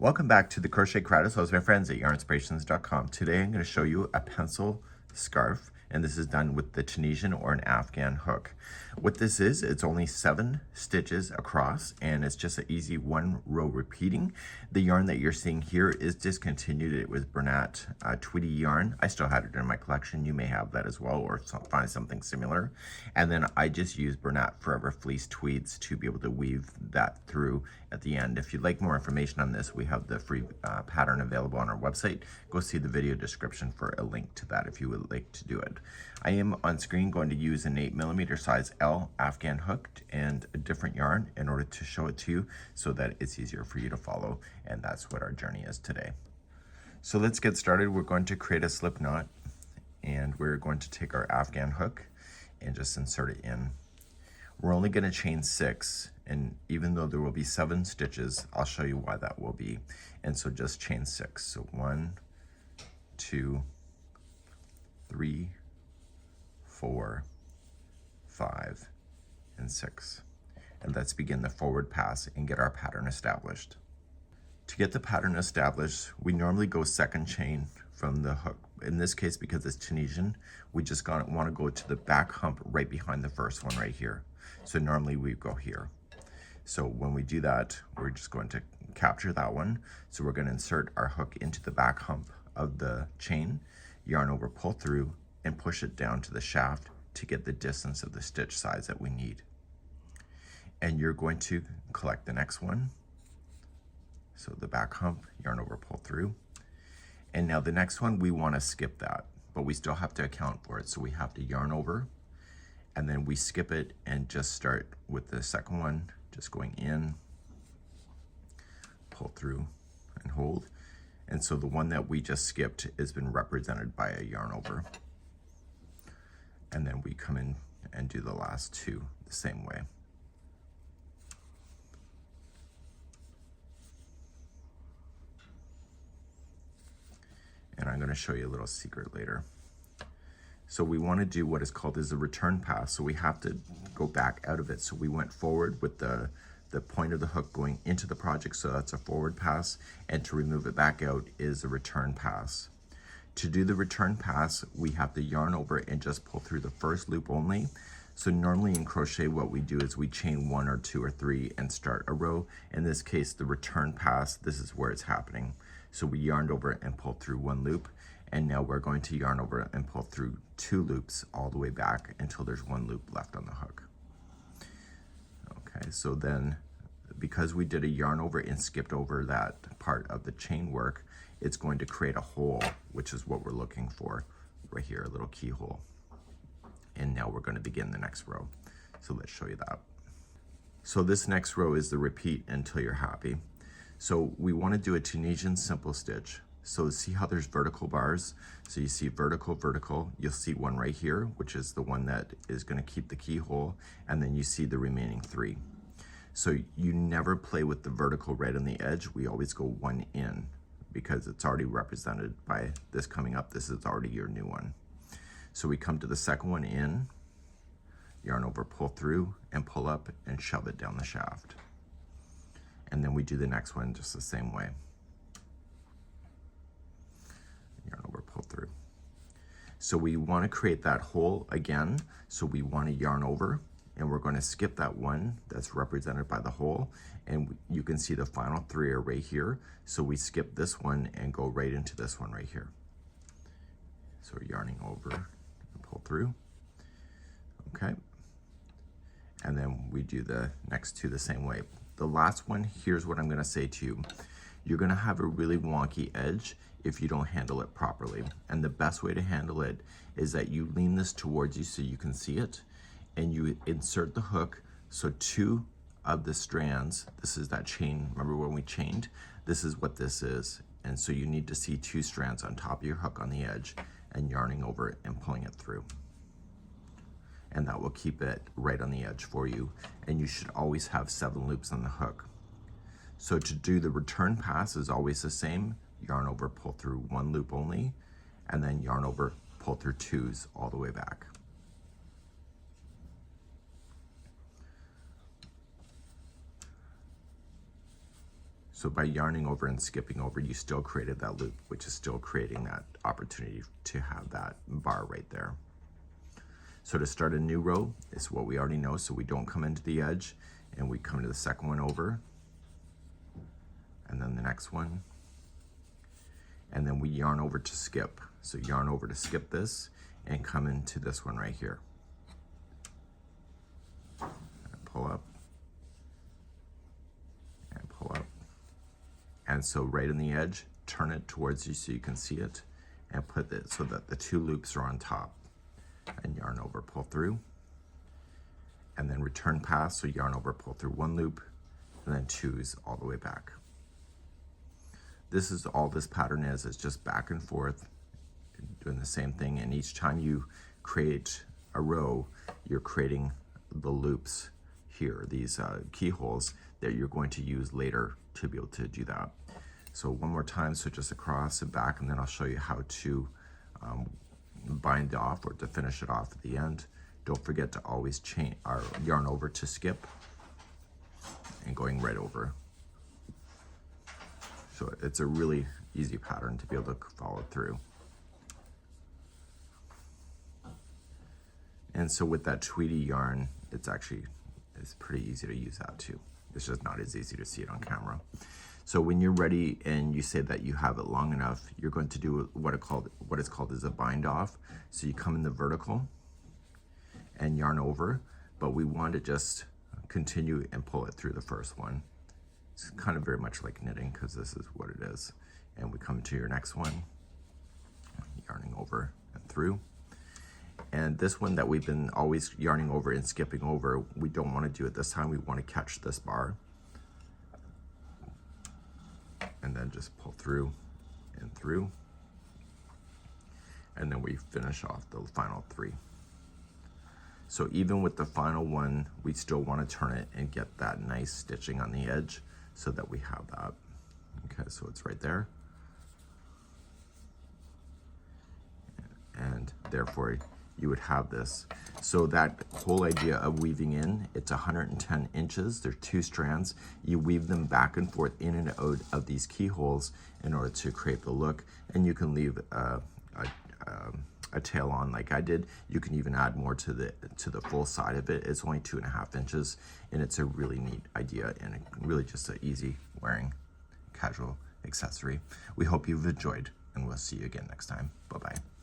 Welcome back to the Crochet Crowd. So, my friends at yarnspirations.com. Today I'm going to show you a pencil scarf, and this is done with the Tunisian or an Afghan hook. What this is, it's only 7 stitches across, and it's just an easy 1 row repeating. The yarn that you're seeing here is discontinued. It was Bernat Tweedie yarn. I still had it in my collection. You may have that as well, or find something similar. And then I just use Bernat Forever Fleece Tweeds to be able to weave that through at the end. If you'd like more information on this, we have the free pattern available on our website. Go see the video description for a link to that if you would like to do it. I am on screen going to use an 8mm size L Afghan hook and a different yarn in order to show it to you so that it's easier for you to follow, and that's what our journey is today. So let's get started. We're going to create a slip knot, and we're going to take our Afghan hook and just insert it in. We're only going to chain 6, and even though there will be 7 stitches, I'll show you why that will be. And so just chain 6. So 1, 2, 3, 4, 5, and 6. And let's begin the forward pass and get our pattern established. To get the pattern established, we normally go second chain from the hook. In this case, because it's Tunisian, we just want to go to the back hump right behind the first one right here. So normally we go here. So when we do that, we're just going to capture that one. So we're going to insert our hook into the back hump of the chain, yarn over, pull through, and push it down to the shaft to get the distance of the stitch size that we need. And you're going to collect the next one. So the back hump, yarn over, pull through. And now the next one, we want to skip that, but we still have to account for it. So we have to yarn over, and then we skip it and just start with the second one, just going in, pull through, and hold. And so the one that we just skipped has been represented by a yarn over. And then we come in and do the last 2 the same way. And I'm going to show you a little secret later. So we want to do what is called as a return pass. So we have to go back out of it. So we went forward with the point of the hook going into the project. So that's a forward pass. And to remove it back out is a return pass. To do the return pass, we have to yarn over and just pull through the first loop only. So normally in crochet, what we do is we chain 1 or 2 or 3 and start a row. In this case, the return pass, this is where it's happening. So we yarned over and pulled through 1 loop, and now we're going to yarn over and pull through 2 loops all the way back until there's 1 loop left on the hook. Okay, so then because we did a yarn over and skipped over that part of the chain work, it's going to create a hole, which is what we're looking for right here, a little keyhole. And now we're going to begin the next row. So let's show you that. So this next row is the repeat until you're happy. So we want to do a Tunisian simple stitch. So see how there's vertical bars? So you see vertical, vertical. You'll see one right here, which is the one that is going to keep the keyhole. And then you see the remaining 3. So you never play with the vertical right on the edge. We always go 1 in because it's already represented by this coming up. This is already your new one. So we come to the second one in, yarn over, pull through, and pull up and shove it down the shaft. And then we do the next one just the same way. Yarn over, pull through. So we want to create that hole again. So we want to yarn over, and we're going to skip that one that's represented by the hole. And you can see the final 3 are right here. So we skip this one and go right into this one right here. So we're yarning over and pull through. Okay. And then we do the next 2 the same way. The last one, here's what I'm going to say to you. You're going to have a really wonky edge if you don't handle it properly. And the best way to handle it is that you lean this towards you so you can see it, and you insert the hook. So 2 of the strands, this is that chain, remember when we chained? This is what this is. And so you need to see 2 strands on top of your hook on the edge and yarning over it and pulling it through. And that will keep it right on the edge for you. And you should always have 7 loops on the hook. So to do the return pass is always the same. Yarn over, pull through 1 loop only, and then yarn over, pull through 2s all the way back. So by yarning over and skipping over, you still created that loop, which is still creating that opportunity to have that bar right there. So to start a new row is what we already know, so we don't come into the edge, and we come to the second one over, and then the next one, and then we yarn over to skip. So yarn over to skip this, and come into this one right here. And pull up, and pull up. And so right in the edge, turn it towards you so you can see it, and put it so that the two loops are on top. And yarn over, pull through, and then return pass, so yarn over, pull through one loop, and then twos all the way back. This is all this pattern is. It's just back and forth, doing the same thing, and each time you create a row, you're creating the loops here, these keyholes that you're going to use later to be able to do that. So one more time, so just across and back, and then I'll show you how to bind off or to finish it off at the end. Don't forget to always chain or yarn over to skip and going right over. So it's a really easy pattern to be able to follow through. And so with that Tweedie yarn, it's pretty easy to use that too. It's just not as easy to see it on camera. So when you're ready and you say that you have it long enough, you're going to do what is called is a bind off. So you come in the vertical and yarn over, but we want to just continue and pull it through the first one. It's kind of very much like knitting because this is what it is. And we come to your next one, yarning over and through. And this one that we've been always yarning over and skipping over, we don't want to do it this time. We want to catch this bar. And then just pull through and through. And then we finish off the final three. So even with the final one, we still want to turn it and get that nice stitching on the edge so that we have that. Okay, so it's right there. And therefore, you would have this. So that whole idea of weaving in, it's 110 inches. There's 2 strands. You weave them back and forth in and out of these keyholes in order to create the look. And you can leave a tail on like I did. You can even add more to the full side of it. It's only 2.5 inches, and it's a really neat idea and really just an easy wearing casual accessory. We hope you've enjoyed, and we'll see you again next time. Bye-bye.